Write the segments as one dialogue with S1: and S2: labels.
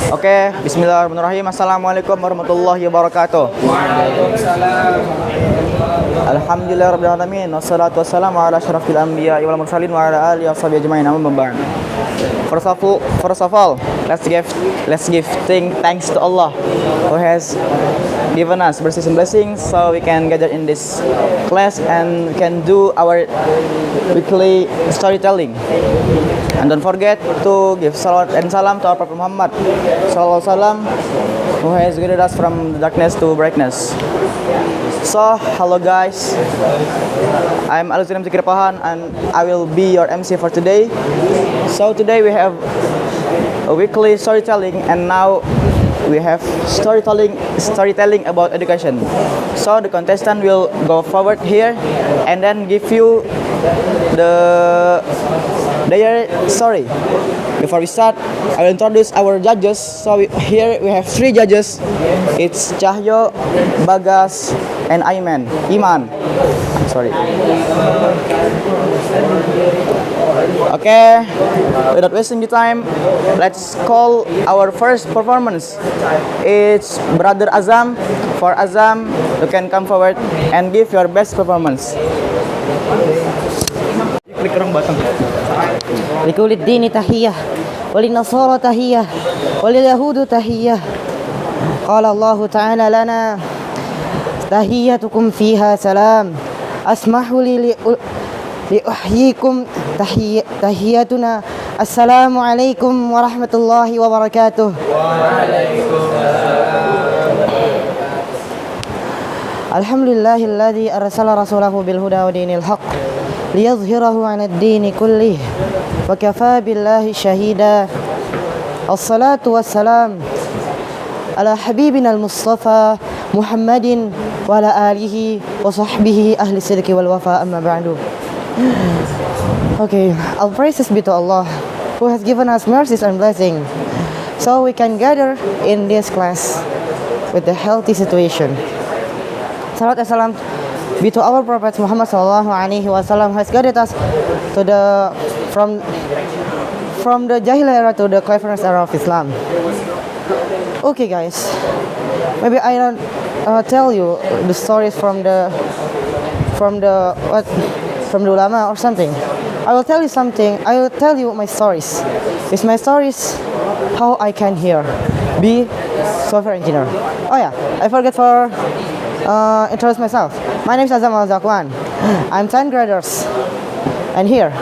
S1: Oke, bismillahirrahmanirrahim. Assalamualaikum warahmatullahi wabarakatuh. Alhamdulillah rabbil alamin. Wassalatu wassalamu ala asyrafil anbiya wal mursalin wa ala alihi washabihi ajmain. Amma ba'd. First of all, let's give thanks to Allah who has given us mercies and blessings so we can gather in this class and can do our weekly storytelling. And don't forget to give salawat and salam to our Prophet Muhammad sallallahu alaihi wasallam who has guided us from darkness to brightness. So, hello guys. I'm Aluzin Zikir Pahan and I will be your MC for today. So today we have a weekly storytelling and now we have storytelling about education. So the contestant will go forward here and then give you their story. Before we start, I will introduce our judges. So here we have 3 judges. It's Cahyo, Bagas, and Iman. Sorry. Okay, without wasting the time, let's call our first performance. It's Brother Azam. For Azam, you can come forward and give your best performance. Klik orang batang.
S2: Likulid dini tahiyah, walin nasara tahiyah, walil yahudu tahiyah. Qala Allah Ta'ala lana tahiyatukum fiha salam. Asmahu li uhyikum tahiyatuna. Assalamu alaikum warahmatullahi wabarakatuh. Alhamdulillahilladzi arsala rasulahu bil huda wa dinil haqq liyadhhirahu 'alad dini kullih wa kafaa billahi shahida. Assalatu wassalam ala habibina al-mustafa Muhammadin wa ala alihi wa sahbihi ahli sidqi wal wafa, amma ba'du. Okay, all praises be to Allah who has given us mercies and blessing so we can gather in this class with a healthy situation. Salat and salam be to our Prophet Muhammad sallallahu alaihi wasallam who has guided us to the from the Jahiliyah era to the cleverness era of Islam. Okay guys, maybe I don't tell you the stories from the ulama or something. I will tell you something. I will tell you my stories. It's my stories how I can here be software engineer. Oh yeah, I forget for introduce myself. My name is Azam Al-Zakwan. I'm 10th graders. And here,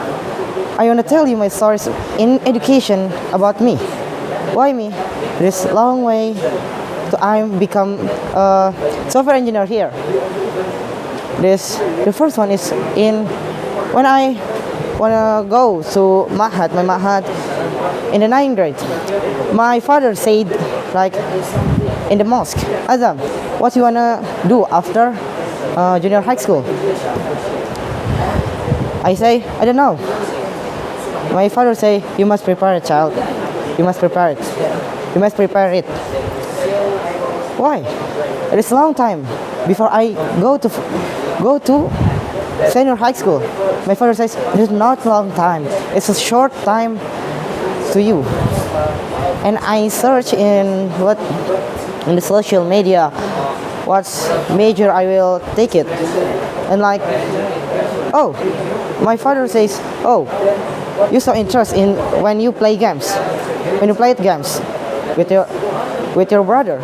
S2: I want to tell you my stories in education about me. Why me? This long way to I become a software engineer here. The first one is when I wanna go to my Ma'had in the 9th grade. My father said like in the mosque, Azam, what you wanna do after junior high school? I say, I don't know. My father say, you must prepare it, child. You must prepare it. You must prepare it. Why? It is a long time before I go to senior high school. My father says, it is not a long time. It's a short time to you. And I search in the social media what major I will take it, and like, oh, my father says, oh, you so interest in when you play games, with your brother.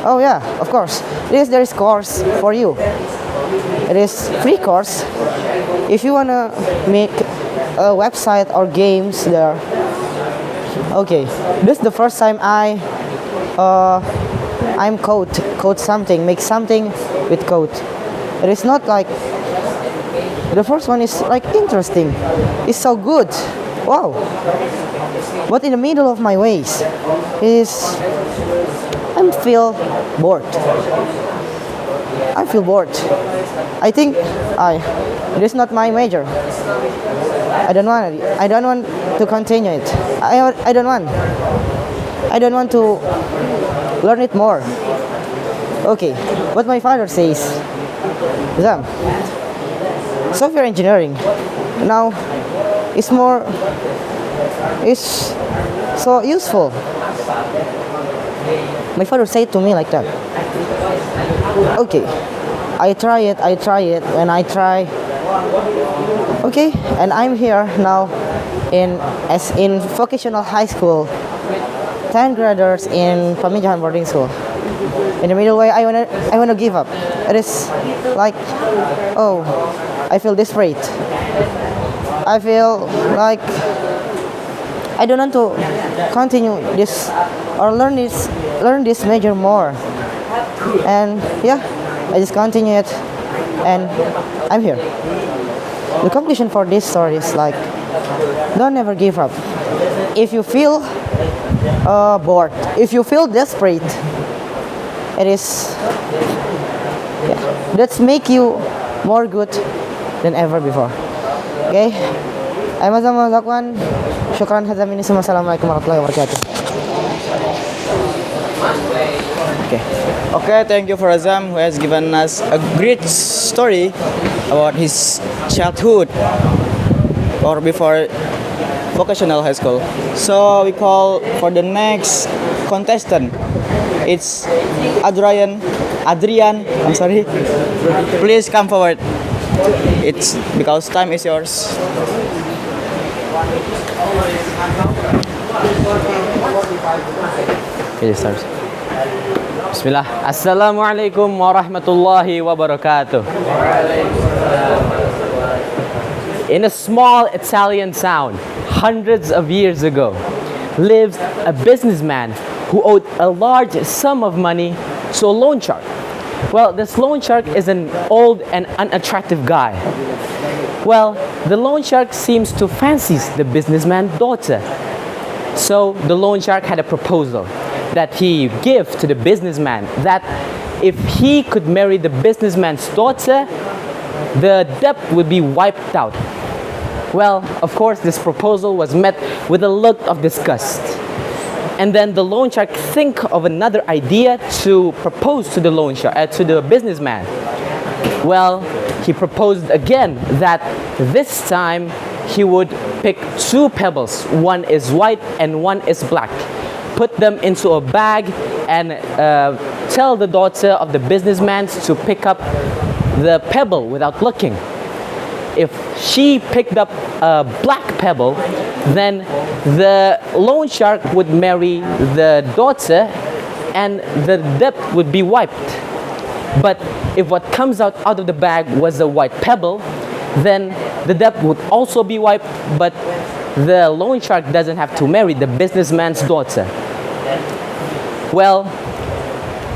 S2: Oh yeah, of course. There is course for you. It is free course. If you wanna make a website or games there. Okay, this is the first time I'm code something, make something with code. It is not like the first one is like interesting. It's so good. Wow. But in the middle of my ways I feel bored. I think it is not my major. I don't want to continue it. I don't want to learn it more. Okay, what my father says, Zam, software engineering now is so useful. My father said to me like that. Okay, I try it, and I try. Okay, and I'm here now in vocational high school, 10 graders in Pamijahan boarding school. In the middle way, I wanna give up. It is like, oh, I feel desperate. I feel like I don't want to continue this or learn this major more. And yeah, I just continue it, and I'm here. The conclusion for this story is like, don't ever give up. If you feel bored, if you feel desperate, it is that's make you more good than ever before. Okay, I'm Azam Zakwan. Syukran hadza minni. Assalamualaikum warahmatullahi wabarakatuh.
S1: Okay, thank you for Azam who has given us a great story about his childhood or before vocational high school. So we call for the next contestant. It's Adrian. I'm sorry. Please come forward. It's because time is yours.
S3: Okay, start. Bismillah. Assalamualaikum warahmatullahi wabarakatuh. In a small Italian town, hundreds of years ago, lived a businessman who owed a large sum of money to a loan shark. Well, this loan shark is an old and unattractive guy. Well, the loan shark seems to fancy the businessman's daughter. So the loan shark had a proposal that he give to the businessman, that if he could marry the businessman's daughter, the debt would be wiped out. Well, of course, this proposal was met with a look of disgust. And then the loan shark think of another idea to propose to the to the businessman. Well, he proposed again that this time he would pick two pebbles. One is white and one is black. Put them into a bag and tell the daughter of the businessman to pick up the pebble without looking. If she picked up a black pebble, then the loan shark would marry the daughter and the debt would be wiped. But if what comes out of the bag was a white pebble, then the debt would also be wiped, but the loan shark doesn't have to marry the businessman's daughter. Well,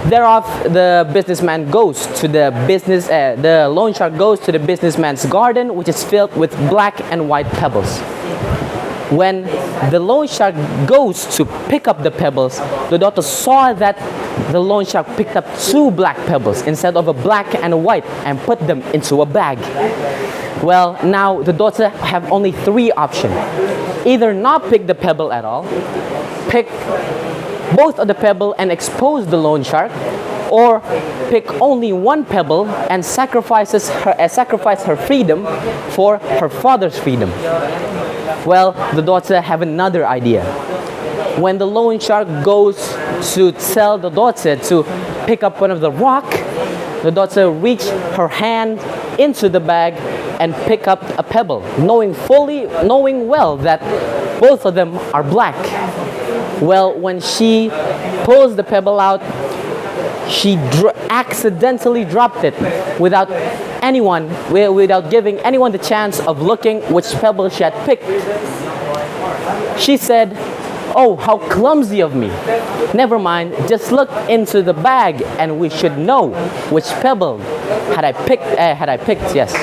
S3: thereof, the businessman goes to the loan shark goes to the businessman's garden, which is filled with black and white pebbles. When the loan shark goes to pick up the pebbles, the daughter saw that the loan shark picked up two black pebbles instead of a black and a white and put them into a bag. Well, now the daughter have only three options. Either not pick the pebble at all, pick both of the pebble and expose the loan shark, or pick only one pebble and sacrifice her freedom for her father's freedom. Well, the daughter have another idea. When the loan shark goes to tell the daughter to pick up one of the rock, the daughter reach her hand into the bag and pick up a pebble, knowing well that both of them are black. Well, when she pulls the pebble out, she accidentally dropped it without giving anyone the chance of looking which pebble she had picked. She said, "Oh, how clumsy of me. Never mind, just look into the bag and we should know which pebble had I picked, yes."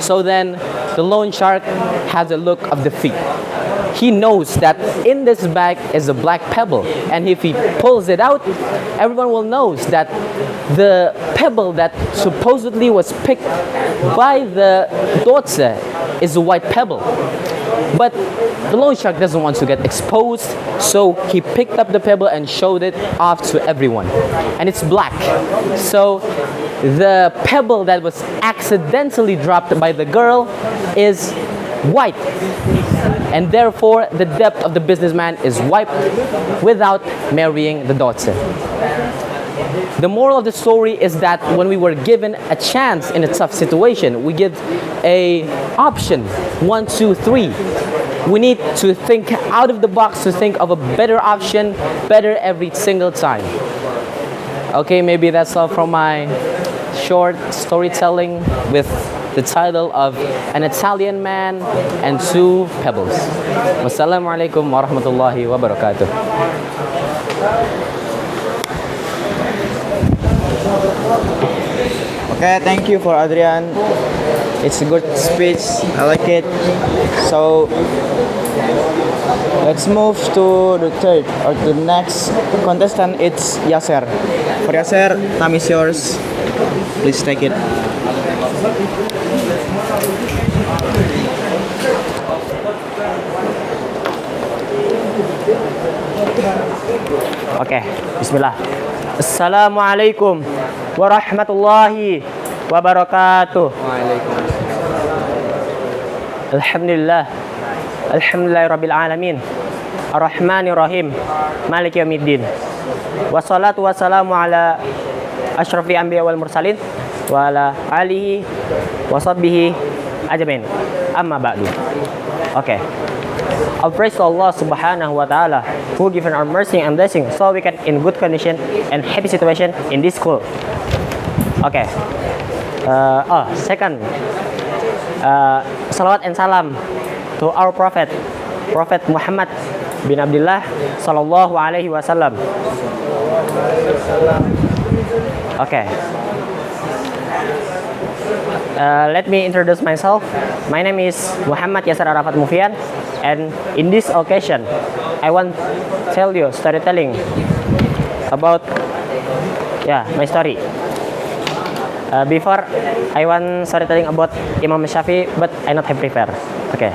S3: So then the loan shark has a look of defeat. He knows that in this bag is a black pebble, and if he pulls it out, everyone will know that the pebble that supposedly was picked by the daughter is a white pebble. But the loan shark doesn't want to get exposed, so he picked up the pebble and showed it off to everyone. And it's black. So the pebble that was accidentally dropped by the girl is white, and therefore the debt of the businessman is wiped without marrying the daughter. The moral of the story is that when we were given a chance in a tough situation, we give a option 1, 2, 3. We need to think out of the box to think of a better option, better every single time. Okay, maybe that's all from my short storytelling with the title of An Italian Man and Two Pebbles. Wassalamualaikum warahmatullahi wabarakatuh.
S1: Okay, thank you for Adrian. It's a good speech. I like it. So let's move to the third or the next contestant. It's Yasser. For Yasser, time is yours. Please take it.
S4: Oke, bismillah. Assalamualaikum warahmatullahi wabarakatuh. Alhamdulillah. Alhamdulillahirabbil alamin. Arrahmanirrahim. Maliki yaumiddin. Wassalatu wassalamu ala asyrafil anbiya wal mursalin wa ala alihi washabbihi ajmain. Amma ba'du. Okay. All praise to Allah subhanahu wa ta'ala who given our mercy and blessing so we can in good condition and happy situation in this school. Okay. Second, salawat and salam to our Prophet Muhammad bin Abdullah sallallahu alaihi wasallam. Okay. Let me introduce myself. My name is Muhammad Yasser Arafat Mufian, and in this occasion, I want to tell you storytelling about my story. Before, I want storytelling about Imam Shafi, but I not have prepared. Okay.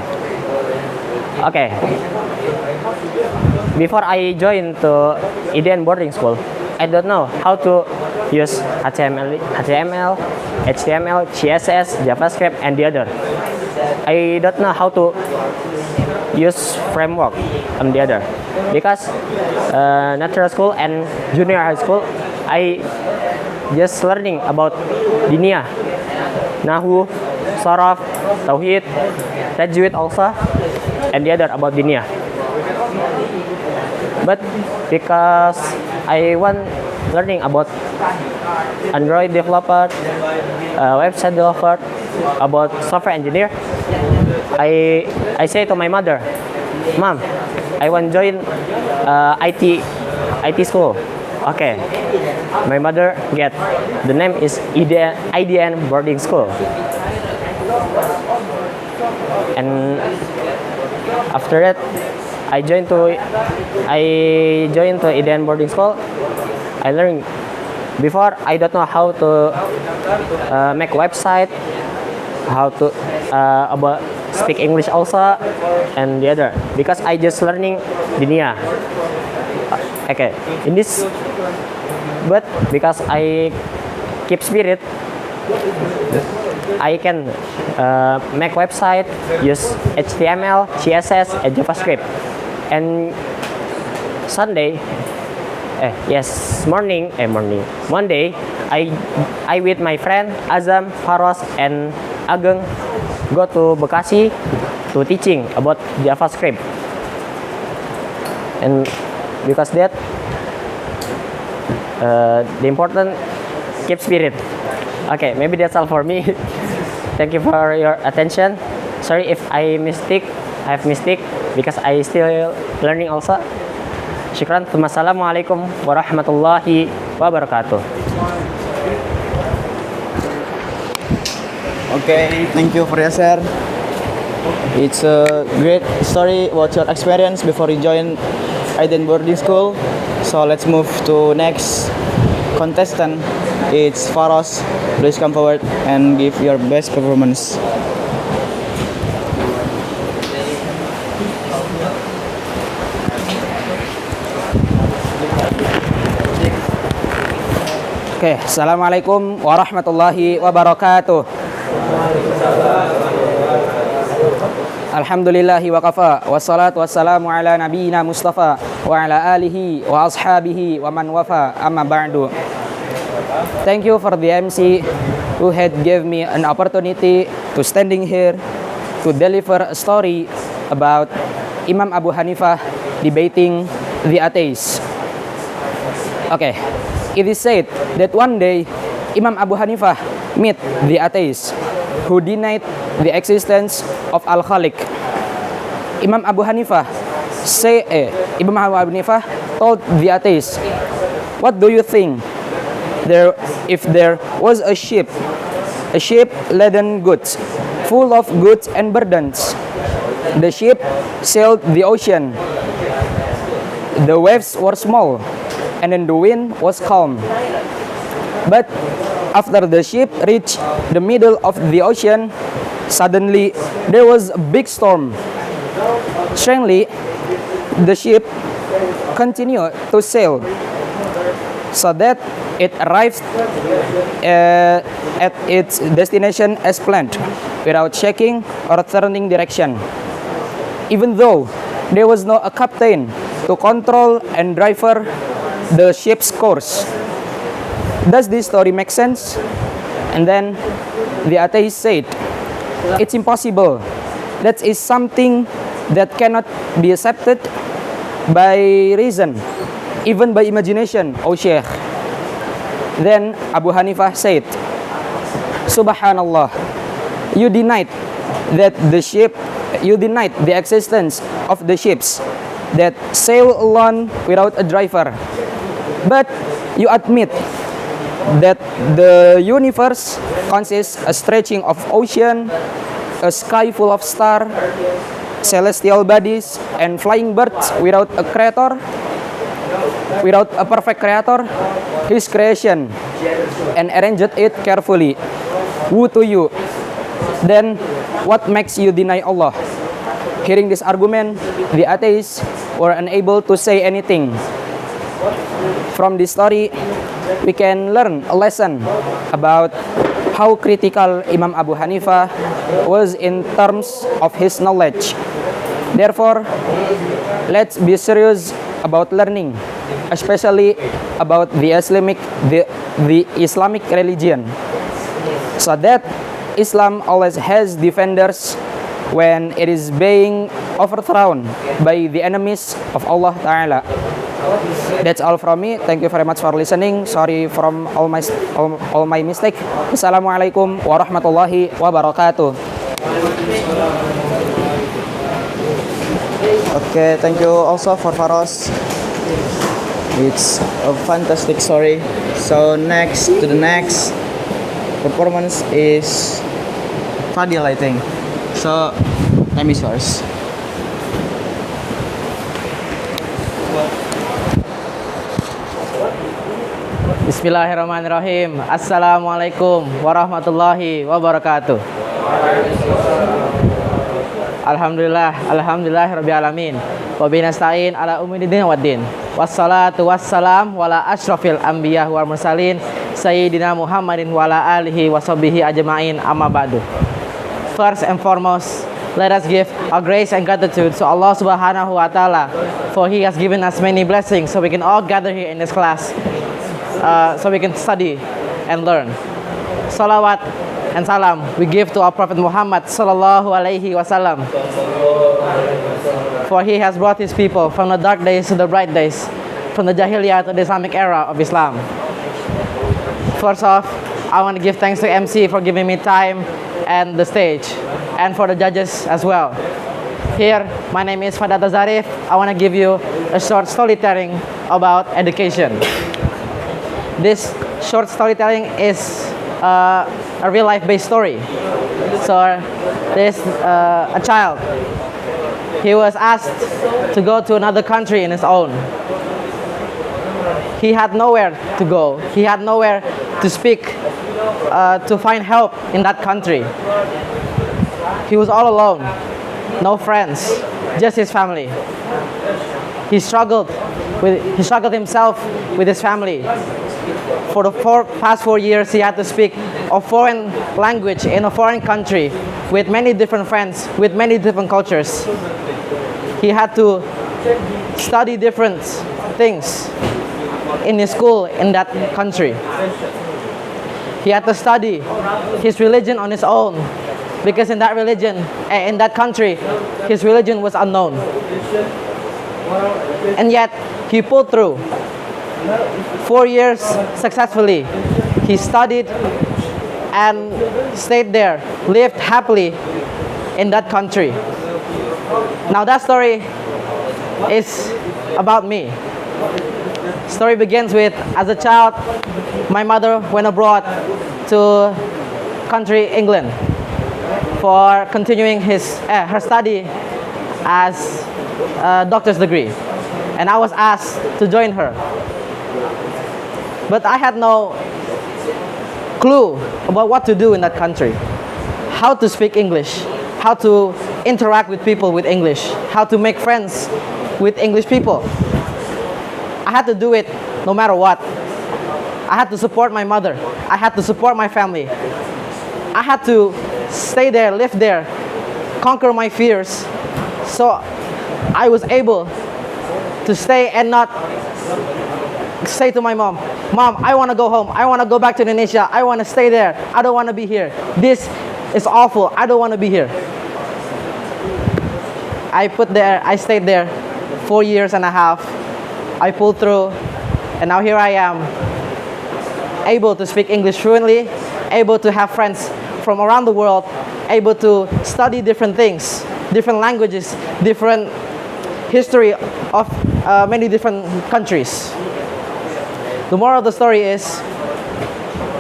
S4: Before I joined to Eden boarding school, I don't know how to use HTML, HTML, CSS, JavaScript, and the other. I don't know how to use framework and the other because natural school and junior high school I just learning about Diniyah, Nahu, Saraf, Tauhid, Tajwid also, and the other about Diniyah. But because I want learning about Android developer, website developer, about software engineer, I say to my mother, Mom, I want join IT school. Okay, my mother get the name is IDN boarding school, and after that I joined to IDN boarding school. I learned before I don't know how to make website, how to about speak English also, and the other because I just learning Diniyah. Okay, in this, but because I keep spirit, I can make website, use HTML, CSS, and JavaScript. And One day, I with my friend Azam, Faros, and Ageng go to Bekasi to teaching about JavaScript. And because that, the important keep spirit. Okay, maybe that's all for me. Thank you for your attention. Sorry if I have mistake because I still learning also. Syukran. Wassalamualaikum warahmatullahi wabarakatuh.
S1: Okay, thank you for your share. It's a great story about your experience before you join Eden boarding school. So let's move to next contestant. It's Faros. Please come forward and give your best performance.
S5: Oke, Assalamualaikum warahmatullahi wabarakatuh. Alhamdulillahi wa kafa. Wassalatu wassalamu ala nabiyyina Mustafa wa ala alihi wa ashabihi wa man wafa. Amma ba'du. Thank you for the MC who had gave me an opportunity to standing here to deliver a story about Imam Abu Hanifah debating the atheists. Okay, it is said that one day Imam Abu Hanifah met the atheists who denied the existence of Al-Khaliq. Imam Abu Hanifah told the atheists, "What do you think? If there was a ship laden goods, full of goods and burdens, the ship sailed the ocean. The waves were small, and then the wind was calm. But after the ship reached the middle of the ocean, suddenly there was a big storm. Strangely, the ship continued to sail, so that it arrived at its destination as planned, without shaking or turning direction. Even though there was no captain to control and driver the ship's course. Does this story make sense?" And then the atheist said, "It's impossible. That is something that cannot be accepted by reason, even by imagination, O Sheikh." Then Abu Hanifah said, "Subhanallah, you denied the existence of the ships that sail alone without a driver. But you admit that the universe consists a stretching of ocean, a sky full of stars, celestial bodies, and flying birds without a creator, without a perfect creator, his creation, and arranged it carefully. Woe to you. Then what makes you deny Allah?" Hearing this argument, the atheists were unable to say anything. From this story, we can learn a lesson about how critical Imam Abu Hanifah was in terms of his knowledge. Therefore, let's be serious about learning, especially about the Islamic religion, so that Islam always has defenders when it is being overthrown by the enemies of Allah Ta'ala. That's all from me. Thank you very much for listening. Sorry from all my mistake. Assalamualaikum warahmatullahi wabarakatuh.
S1: Okay, thank you also for Faros. It's a fantastic story. So next to the next performance is Fadil, I think. So time is yours.
S3: Bismillahirrahmanirrahim. Assalamualaikum warahmatullahi wabarakatuh. Alhamdulillahirabbil alamin. Wa bihi nasta'in ala umuri din waddin. Wassalatu wassalam wala asyrafil anbiya wal mursalin sayyidina Muhammadin wa ala alihi washabbihi ajmain, amma ba'du. First and foremost, let us give our grace and gratitude to Allah Subhanahu wa Ta'ala, for He has given us many blessings so we can all gather here in this class, so we can study and learn. Salawat and salam we give to our Prophet Muhammad sallallahu alaihi wasallam, for he has brought his people from the dark days to the bright days, from the Jahiliyyah to the Islamic era of Islam. First off, I want to give thanks to MC for giving me time and the stage, and for the judges as well. Here, my name is Fadata Zarif. I want to give you a short storytelling about education. This short storytelling is a real life-based story. So there's a child. He was asked to go to another country in his own. He had nowhere to go. He had nowhere to speak, to find help in that country. He was all alone, no friends, just his family. He struggled himself with his family. For the past 4 years, he had to speak a foreign language in a foreign country with many different friends, with many different cultures. He had to study different things in his school in that country. He had to study his religion on his own because in that religion, in that country, his religion was unknown. And yet, he pulled through. 4 years successfully. He studied and stayed there, lived happily in that country. Now that story is about me. Story begins with, as a child, my mother went abroad to country England for continuing her study as a doctor's degree, and I was asked to join her. But I had no clue about what to do in that country, how to speak English, how to interact with people with English, how to make friends with English people. I had to do it no matter what. I had to support my mother. I had to support my family. I had to stay there, live there, conquer my fears. So I was able to stay and not say to my mom, "Mom, I want to go home. I want to go back to Indonesia. I want to stay there. I don't want to be here. This is awful. I don't want to be here." I stayed there 4 years and a half. I pulled through, and now here I am, able to speak English fluently, able to have friends from around the world, able to study different things, different languages, different history of many different countries. The moral of the story is,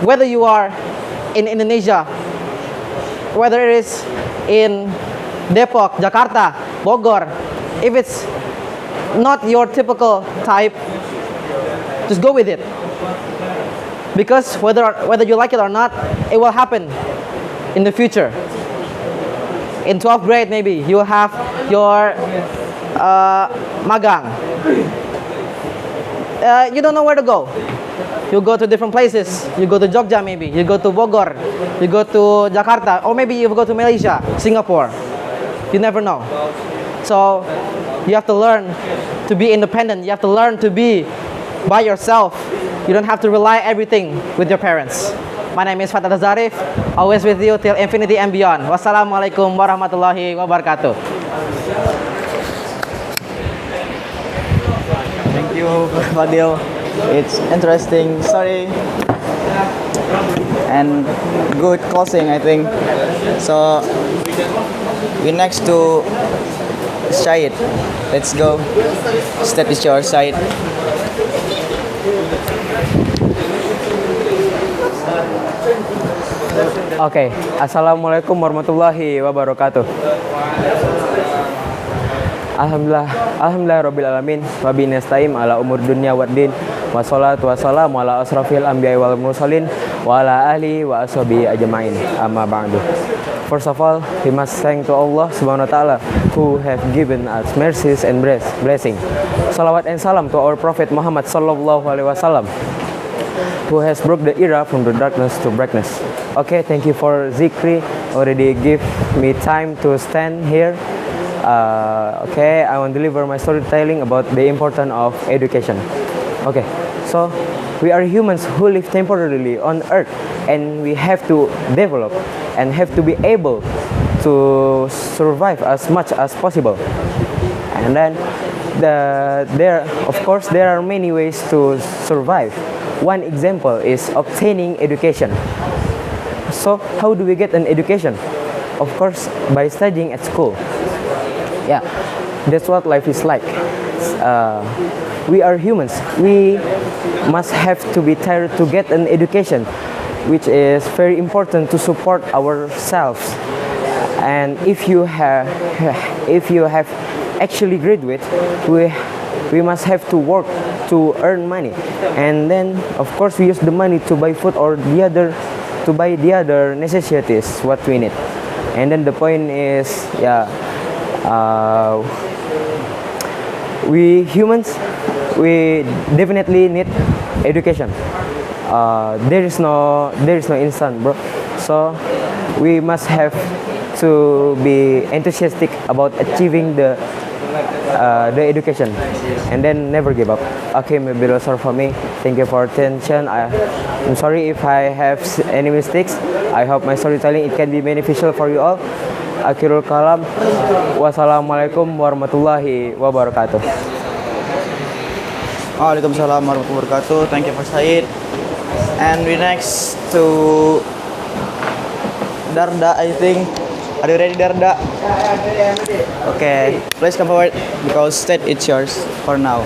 S3: whether you are in Indonesia, whether it is in Depok, Jakarta, Bogor, if it's not your typical type, just go with it. Because whether you like it or not, it will happen in the future. In 12th grade, maybe you will have your magang. You don't know where to go. You go to different places. You go to Jogja, maybe. You go to Bogor. You go to Jakarta, or maybe you go to Malaysia, Singapore. You never know. So you have to learn to be independent. You have to learn to be by yourself. You don't have to rely everything with your parents. My name is Fatal Zarif, always with you till infinity and beyond. Wassalamualaikum warahmatullahi wabarakatuh.
S1: Thank you, Fadil. It's interesting story and good closing, I think. So we next to Syed. Let's go. Step is your side.
S4: Oke, Assalamualaikum warahmatullahi wabarakatuh. Alhamdulillah rabbil alamin wa bihi nasta'in ala umur dunya waddin wassalatu wassalamu ala asrafil anbiya'i wal mursalin wa ala alihi wa ashabihi ajmain, amma ba'du. First of all, we must thank to Allah Subhanahu wa taala who have given us mercies and blessing. Salawat and salam to our Prophet Muhammad sallallahu alaihi wasallam, who has broke the era from the darkness to brightness. Okay, thank you for Zikri already give me time to stand here. Okay, I want to deliver my storytelling about the importance of education. Okay, so we are humans who live temporarily on earth, and we have to develop and have to be able to survive as much as possible. And then there are many ways to survive. One example is obtaining education. So how do we get an education? Of course, by studying at school. Yeah, that's what life is like. We are humans. We must have to be tired to get an education, which is very important to support ourselves. And if you have actually graduate, we must have to work to earn money, and then of course we use the money to buy food or to buy the other necessities what we need. And then the point is, we humans, we definitely need education. There is no instant, bro. So we must have
S6: to be enthusiastic about achieving the education, and then never give up. Okay, maybe that's all for me. Thank you for attention. I'm sorry if I have any mistakes. I hope my storytelling it can be beneficial for you all. Akhirul kalam. Wassalamualaikum warahmatullahi wabarakatuh.
S1: Waalaikumsalam warahmatullahi wabarakatuh. Thank you for Said. And we next to Darda, I think. Are you ready, Darda? Okay, please come forward because state it's yours for now.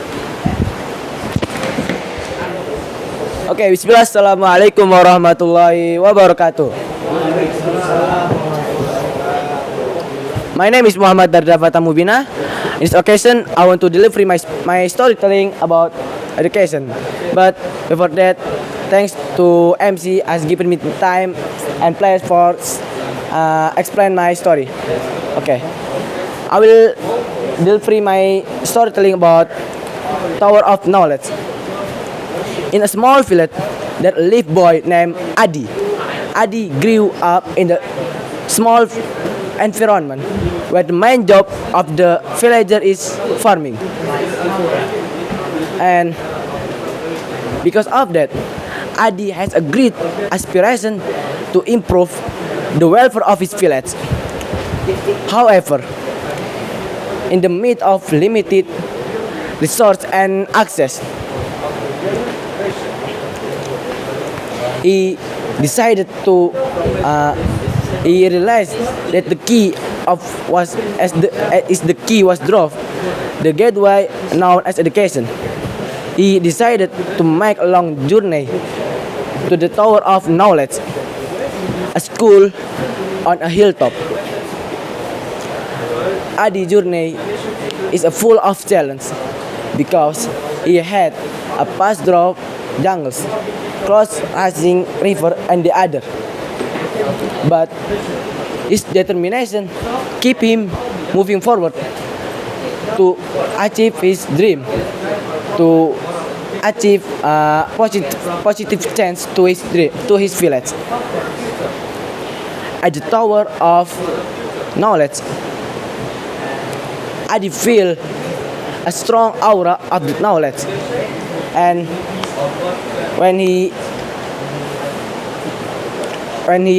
S5: Okay, bismillah. Assalamualaikum warahmatullahi wabarakatuh. My name is Muhammad Darda Fatamubina. In this occasion, I want to deliver my storytelling about education. But before that, thanks to MC has given me time and place for explain my story. Okay, I will deliver my storytelling about Tower of Knowledge. In a small village, there lived a boy named Adi. Adi grew up in the small environment where the main job of the villager is farming. And because of that, Adi has a great aspiration to improve the welfare of his village. However, in the midst of limited resource and access, he decided to he realized that the key of was as the key was dropped, the gateway known as education. He decided to make a long journey to the Tower of Knowledge, a school on a hilltop. Adi's journey is full of challenge because he had a pass through jungles, cross rising river and the other. But his determination keep him moving forward to achieve his dream, to achieve positive change to his village. At the Tower of Knowledge, Adi feel a strong aura of the knowledge, and when he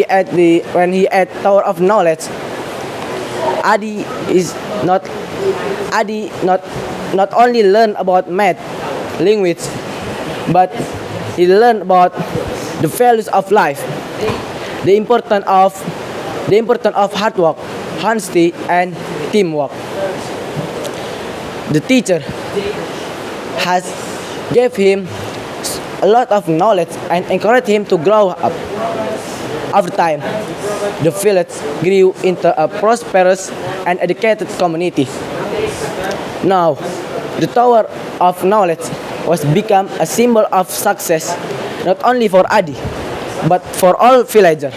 S5: at Tower of Knowledge, Adi not only learn about math, language, but he learn about the values of life, the importance of hard work, honesty, and teamwork. The teacher has gave him a lot of knowledge and encouraged him to grow up. Over time, the village grew into a prosperous and educated community. Now, the Tower of Knowledge was become a symbol of success not only for Adi, but for all villagers.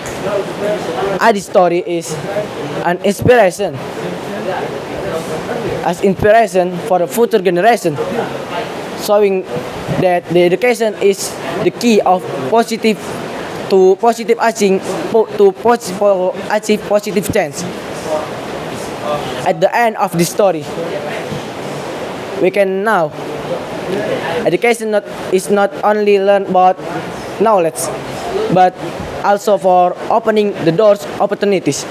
S5: Adi's story is an inspiration for the future generation, showing that the education is the key of positive achieve positive change. At the end of the story, we can now education is not only learn about knowledge, but also for opening the doors opportunities.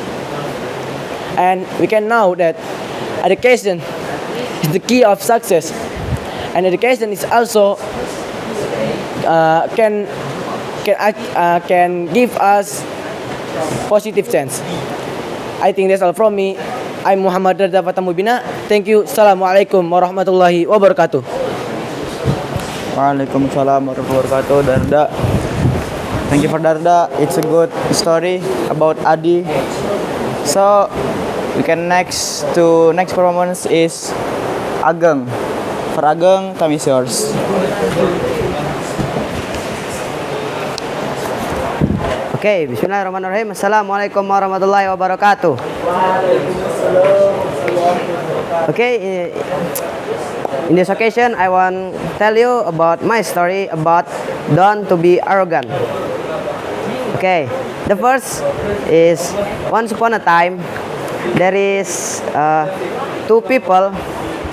S5: And we can know that education is the key of success, and education is also can give us positive chance. I think that's all from me. I'm Muhammad Darda Fatamubina. Thank you. Assalamualaikum warahmatullahi wabarakatuh.
S1: Waalaikumsalam warahmatullahi wabarakatuh, Darda. Thank you for Darda. It's a good story about Adi. So we can next performance is Ageng. For Ageng, time is yours.
S2: Okay, bismillahirrahmanirrahim. Assalamualaikum warahmatullahi wabarakatuh. Okay, in this occasion, I want to tell you about my story about don't to be arrogant. Okay, the first is once upon a time there is two people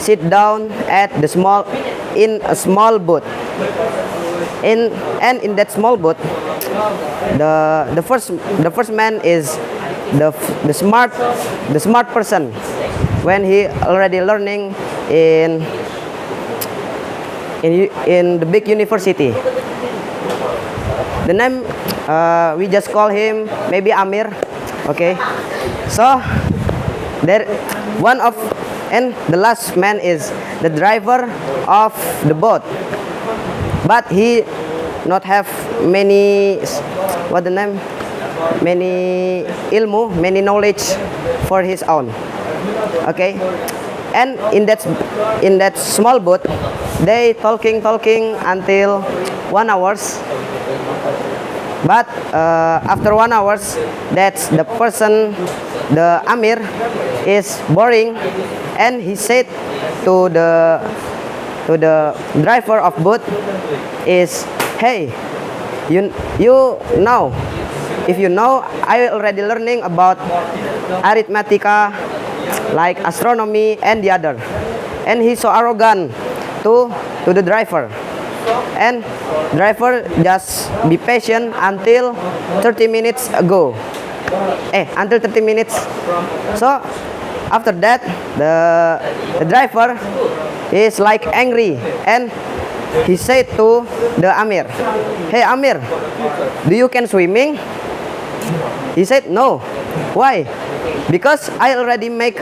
S2: sit down at the small in a small boat. In that small boat, the first man is the smart person when he already learning in the big university. The name we just call him maybe Amir. Okay, so there one of and the last man is the driver of the boat, but he not have many what the name many ilmu, many knowledge for his own. Okay, and in that small boat they talking until 1 hours. But after 1 hours, that's the person, the Amir, is boring, and he said to the driver of boat is, hey, you know, if you know, I already learning about arithmetica, like astronomy and the other, and he's so arrogant to the driver. And driver just be patient until 30 minutes ago. Until 30 minutes. So after that, the driver is like angry, and he said to the Amir, "Hey Amir, do you can swimming?" He said, "No." Why? Because I already make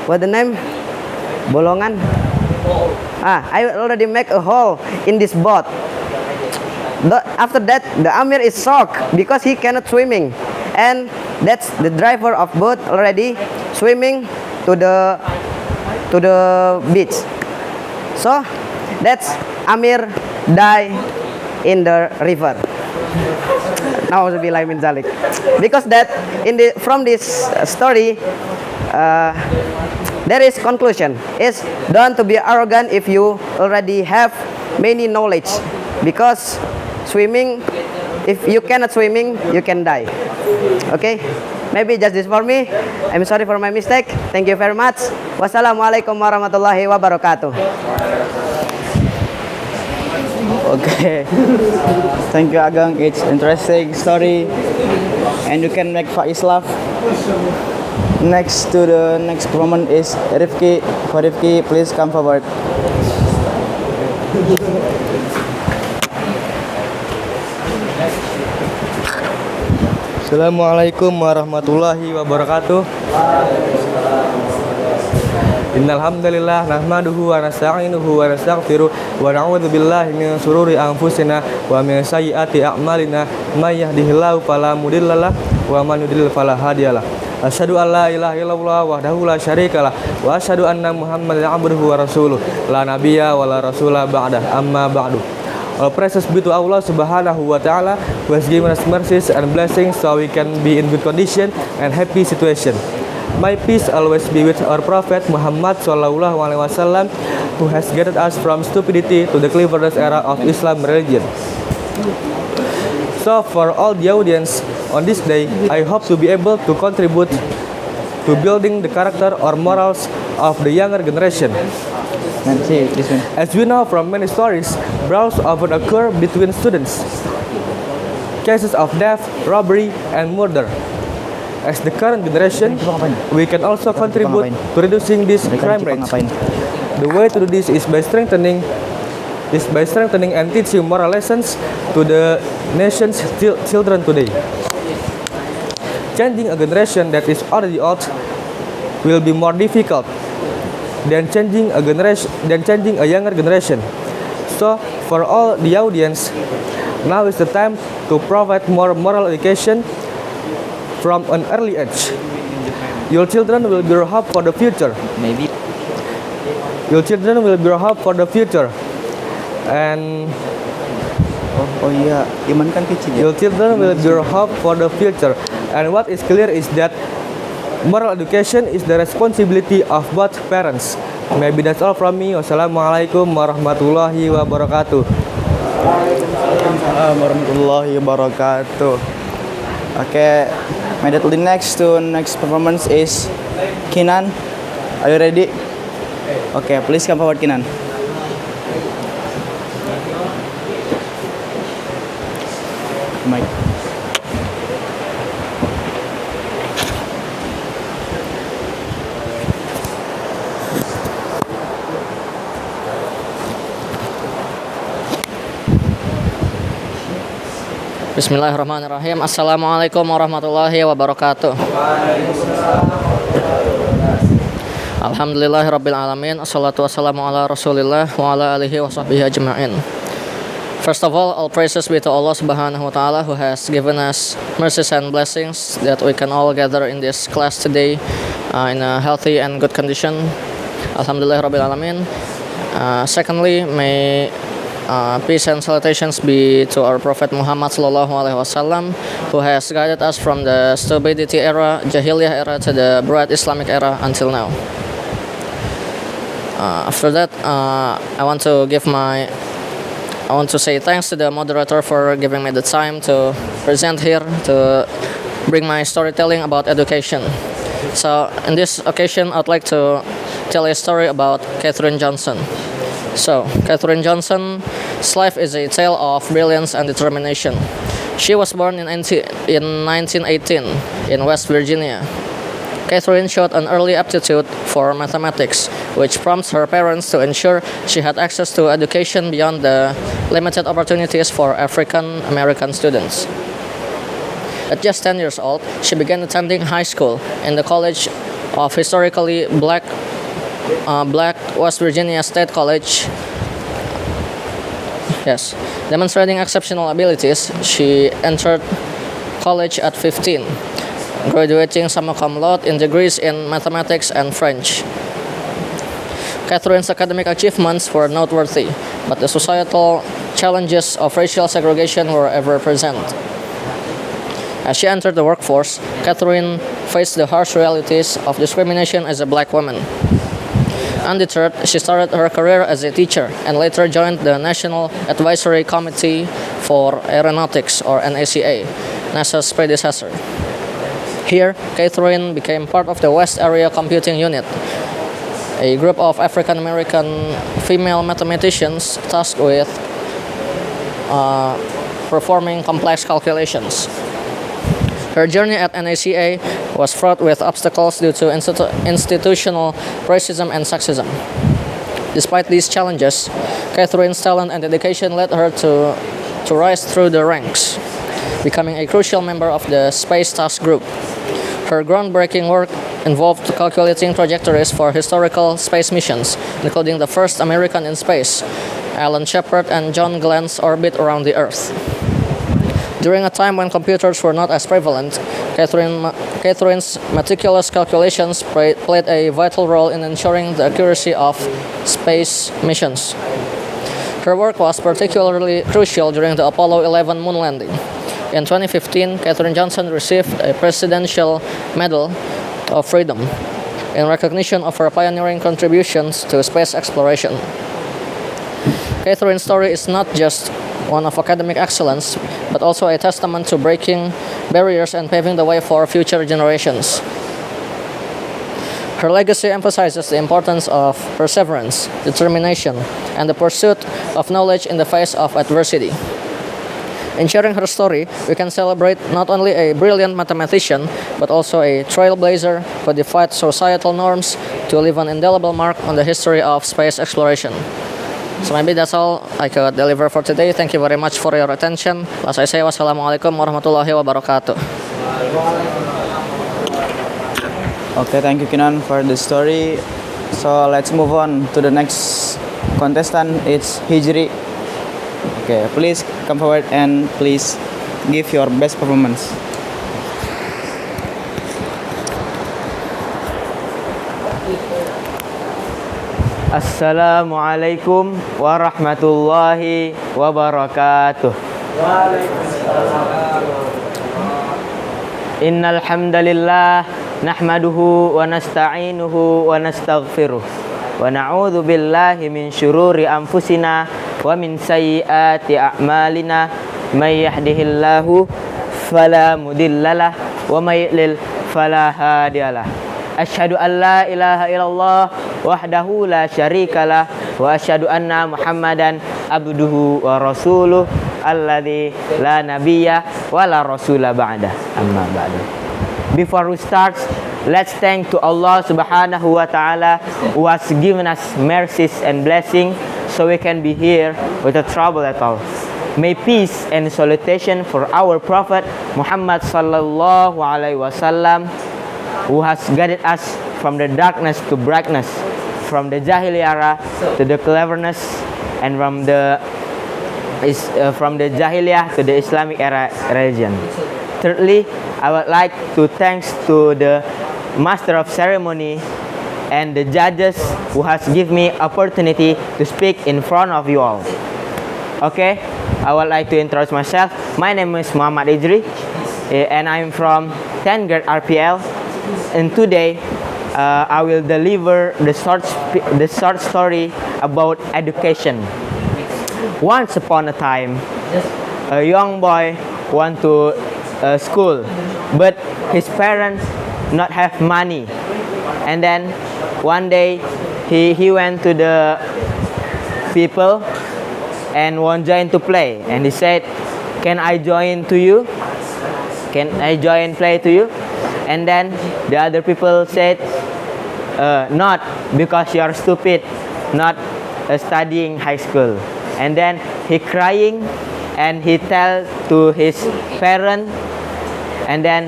S2: what the name? Bolongan. I already make a hole in this boat. After that, the Amir is shocked because he cannot swimming, and that's the driver of boat already swimming to the beach. So that's Amir die in the river. Nauzubillah min zalik. Because that from this story. There is conclusion is don't to be arrogant if you already have many knowledge, because swimming, if you cannot swimming, you can die. Okay, maybe just this for me. I'm sorry for my mistake. Thank you very much. Wassalamualaikum warahmatullahi wabarakatuh.
S1: Okay. Thank you Ageng. It's interesting story, and you can make Faiz laugh. Next to the next performance is Rifki. For Rifki, please come forward.
S7: Assalamualaikum warahmatullahi wabarakatuh. Innal hamdalillah nahmaduhu wa nasta'inuhu wa nastaghfiruh wa na'udzu billahi min shururi anfusina wa min sayyiati a'malina may yahdihillahu fala mudhillalah wa man yudhlil fala hadiyalah. Asyhadu an la ilaha illallah wahdahu la syarikalah wa asyhadu anna Muhammadan abduhu wa rasuluh la nabiyya wa la rasula ba'dah amma ba'du. All praises be to Allah subhanahu wa ta'ala who has given us mercies and blessings so we can be in good condition and happy situation. May peace always be with our Prophet Muhammad sallallahu alaihi wasallam, who has guided us from stupidity to the cleverness era of Islam religion. So for all the audience on this day, I hope to be able to contribute to building the character or morals of the younger generation. As we know from many stories, brawls often occur between students. Cases of theft, robbery, and murder. As the current generation, we can also contribute to reducing this crime rate. The way to do this is by strengthening and teaching moral lessons to the nation's children today. Changing a generation that is already old will be more difficult than changing a younger generation. So, for all the audience, now is the time to provide more moral education from an early age. Your children will be your hope for the future. Your children will be your hope for the future. And
S1: iman kan kecil ya.
S7: your children will be your hope for the future. And what is clear is that moral education is the responsibility of both parents. Maybe that's all from me. Wassalamualaikum warahmatullahi wabarakatuh.
S1: warahmatullahi wabarakatuh. Okay, immediately next performance is Kinan. Are you ready? Okay, please come forward, Kinan. Mic.
S8: Bismillahirrahmanirrahim. Assalamualaikum warahmatullahi wabarakatuh. Alhamdulillahirabbil alamin. Assalatu wassalamu ala Rasulillah wa ala alihi wa sahbihi ajma'in. First of all praises be to Allah Subhanahu wa taala who has given us mercies and blessings that we can all gather in this class today in a healthy and good condition. Alhamdulillahirabbil alamin. Secondly, may peace and salutations be to our Prophet Muhammad sallallahu alaihi wasallam, who has guided us from the stupidity era, Jahiliyah era, to the broad Islamic era until now. After that, I want to say thanks to the moderator for giving me the time to present here to bring my storytelling about education. So, in this occasion, I'd like to tell a story about Katherine Johnson. So, Katherine Johnson's life is a tale of brilliance and determination. She was born in 1918 in West Virginia. Katherine showed an early aptitude for mathematics, which prompts her parents to ensure she had access to education beyond the limited opportunities for African American students. At just 10 years old, she began attending high school in the College of Historically Black West Virginia State College. Yes, demonstrating exceptional abilities, she entered college at 15, graduating summa cum laude in degrees in mathematics and French. Katherine's academic achievements were noteworthy, but the societal challenges of racial segregation were ever present. As she entered the workforce, Katherine faced the harsh realities of discrimination as a black woman. Undeterred, she started her career as a teacher and later joined the National Advisory Committee for Aeronautics, or NACA, NASA's predecessor. Here, Katherine became part of the West Area Computing Unit, a group of African American female mathematicians tasked with performing complex calculations. Her journey at NACA was fraught with obstacles due to institutional racism and sexism. Despite these challenges, Katherine's talent and dedication led her to rise through the ranks, becoming a crucial member of the Space Task Group. Her groundbreaking work involved calculating trajectories for historical space missions, including the first American in space, Alan Shepard and John Glenn's orbit around the Earth. During a time when computers were not as prevalent, Katherine's meticulous calculations played a vital role in ensuring the accuracy of space missions. Her work was particularly crucial during the Apollo 11 moon landing. In 2015, Katherine Johnson received a Presidential Medal of Freedom in recognition of her pioneering contributions to space exploration. Katherine's story is not just one of academic excellence, but also a testament to breaking barriers and paving the way for future generations. Her legacy emphasizes the importance of perseverance, determination, and the pursuit of knowledge in the face of adversity. In sharing her story, we can celebrate not only a brilliant mathematician, but also a trailblazer who defied societal norms to leave an indelible mark on the history of space exploration. So maybe that's all I could deliver for today. Thank you very much for your attention. As I say, wassalamualaikum warahmatullahi wabarakatuh.
S1: Okay, thank you Kinan for the story. So let's move on to the next contestant. It's Hijri. Okay, please come forward and please give your best performance.
S6: Assalamualaikum warahmatullahi wabarakatuh. Innal hamdalillah nahmaduhu wa nasta'inuhu wa nastaghfiruh wa na'udzu billahi min syururi anfusina ومن سيئات أعمالنا من يهده الله فلا مضل له ومن يضلل فلا هادي له أشهد أن لا إله إلا الله وحده لا شريك له وأشهد أن محمدا عبده ورسوله الذي لا نبي ولا رسول بعده أما بعد. Before we start, let's thank to Allah subhanahu wa ta'ala who has given us mercies and blessing so we can be here without trouble at all. May peace and salutation for our Prophet Muhammad sallallahu alaihi wasallam who has guided us from the darkness to brightness, from the Jahiliyyah era to the cleverness, and from the Jahiliyyah to the Islamic era religion. Thirdly, I would like to thanks to the Master of Ceremony and the judges who has given me opportunity to speak in front of you all. Okay, I would like to introduce myself. My name is Muhammad Idri, and I'm from 10th grade RPL. And today, I will deliver the short story about education. Once upon a time, a young boy went to school, but his parents not have money. And then one day he went to the people and want join to play, and he said, "Can I join to you? Can I join play to you?" And then the other people said, "Not, because you are stupid, not studying high school." And then he crying and he tell to his parent, and then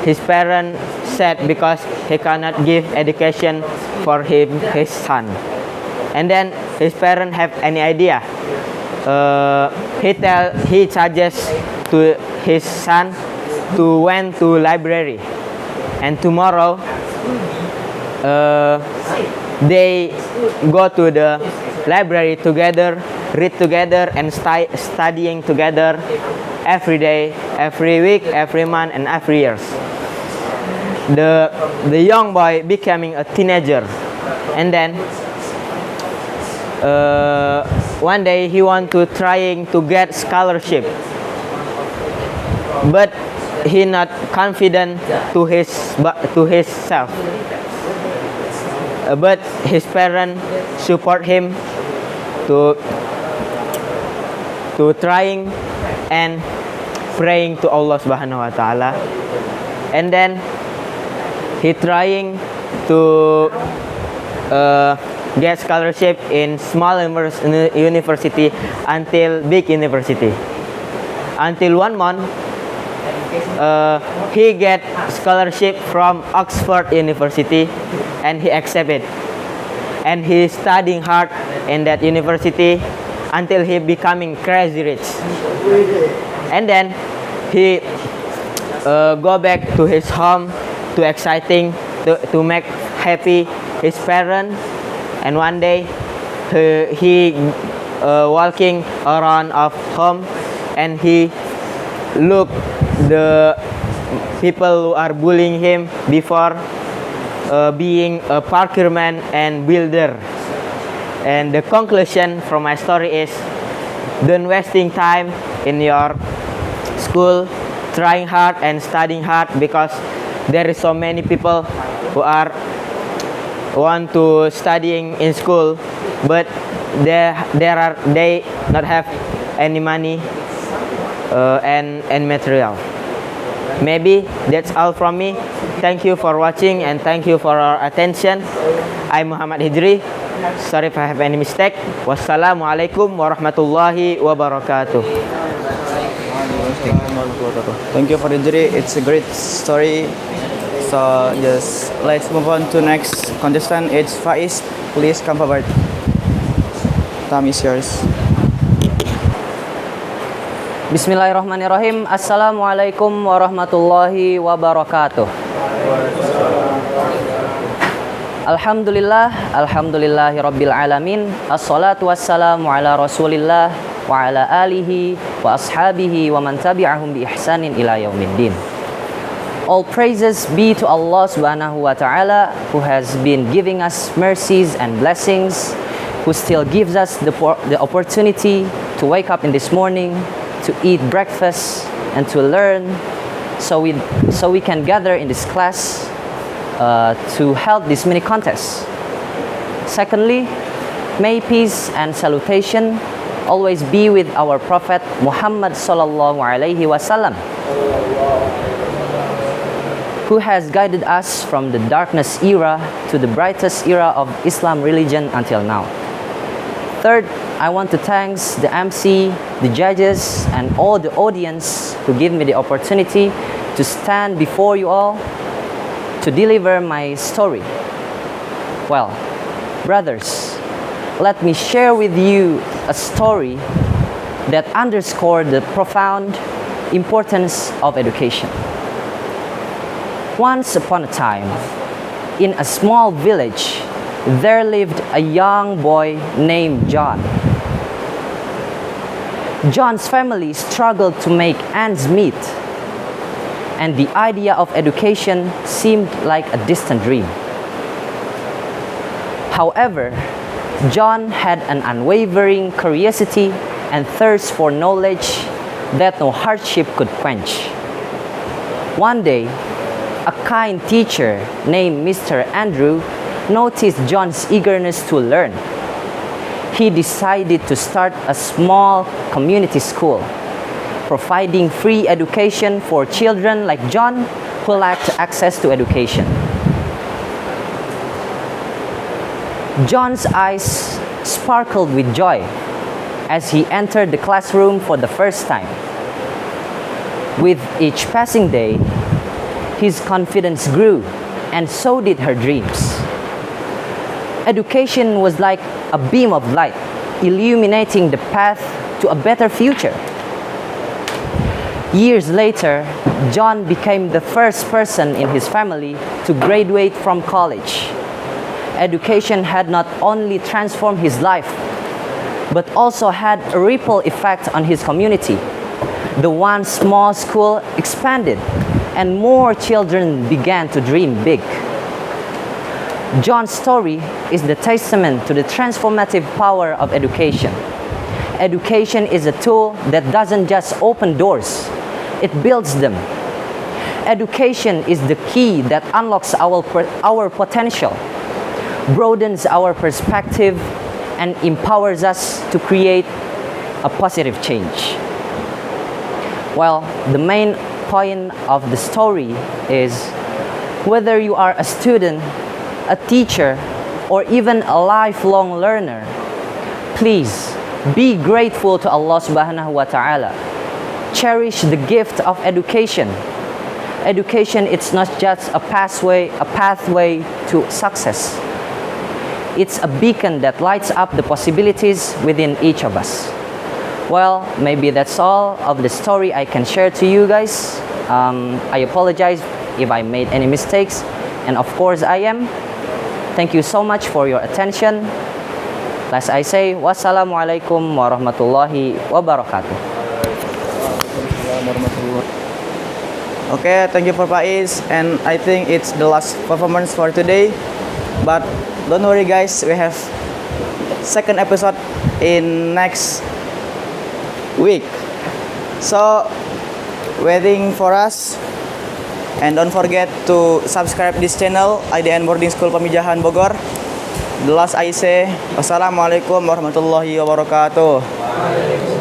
S6: his parent said because he cannot give education for his son. And then his parent have any idea. He suggests to his son to went to library, and tomorrow they go to the library together, read together, and studying together every day, every week, every month, and every year. The young boy becoming a teenager, and then one day he want to trying to get scholarship, but he not confident to his self. But his parents support him to trying and praying to Allah subhanahu wa ta'ala. And then he trying to get scholarship in small university until big university. Until 1 month, he get scholarship from Oxford University, and he accepted. And he studying hard in that university until he becoming crazy rich. And then he go back to his home to exciting to make happy his parents. And one day he walking around of home, and he look the people who are bullying him before being a parkerman and builder. And the conclusion from my story is, don't wasting time in your school, trying hard and studying hard, because there is so many people who are want to studying in school, but they not have any money and material. Maybe that's all from me. Thank you for watching, and thank you for your attention. I'm Muhammad Hidri. Sorry if I have any mistake. Wassalamualaikum warahmatullahi wabarakatuh.
S1: Thank you for the jury. It's a great story. So just let's move on to next contestant. It's Faiz. Please come forward. Time is yours.
S9: Bismillahirrahmanirrahim. Assalamualaikum warahmatullahi wabarakatuh. Alhamdulillahi rabbil alamin. Assalatu wassalamu ala rasulillah wa ala alihi wa ashabihi wa man tabi'ahum bi ihsanin ila yaumiddin. All praises be to Allah subhanahu wa ta'ala, who has been giving us mercies and blessings, who still gives us the opportunity to wake up in this morning, to eat breakfast, and to learn, so we can gather in this class to held this mini contest. Secondly, may peace and salutation always be with our Prophet Muhammad sallallahu alaihi wasallam, who has guided us from the darkness era to the brightest era of Islam religion until now. Third, I want to thank the MC, the judges, and all the audience who give me the opportunity to stand before you all to deliver my story. Well, brothers, let me share with you a story that underscores the profound importance of education. Once upon a time, in a small village, there lived a young boy named John. John's family struggled to make ends meet, and the idea of education seemed like a distant dream. However, John had an unwavering curiosity and thirst for knowledge that no hardship could quench. One day, a kind teacher named Mr. Andrew noticed John's eagerness to learn. He decided to start a small community school, providing free education for children like John who lacked access to education. John's eyes sparkled with joy as he entered the classroom for the first time. With each passing day, his confidence grew, and so did her dreams. Education was like a beam of light, illuminating the path to a better future. Years later, John became the first person in his family to graduate from college. Education had not only transformed his life, but also had a ripple effect on his community. The once small school expanded, and more children began to dream big. John's story is the testament to the transformative power of education. Education is a tool that doesn't just open doors, it builds them. Education is the key that unlocks our potential, broadens our perspective, and empowers us to create a positive change. Well, the main point of the story is whether you are a student, a teacher, or even a lifelong learner, please be grateful to Allah subhanahu wa ta'ala. Cherish the gift of education. Education, it's not just a pathway to success. It's a beacon that lights up the possibilities within each of us. Well, maybe that's all of the story I can share to you guys. I apologize if I made any mistakes, and of course I am. Thank you so much for your attention. As I say, wassalamualaikum warahmatullahi wabarakatuh.
S1: Okay, thank you for Faiz, and I think it's the last performance for today. But don't worry guys, we have second episode in next week. So waiting for us, and don't forget to subscribe this channel IDN Boarding School Pamijahan Bogor. The last I say, wassalamualaikum warahmatullahi wabarakatuh.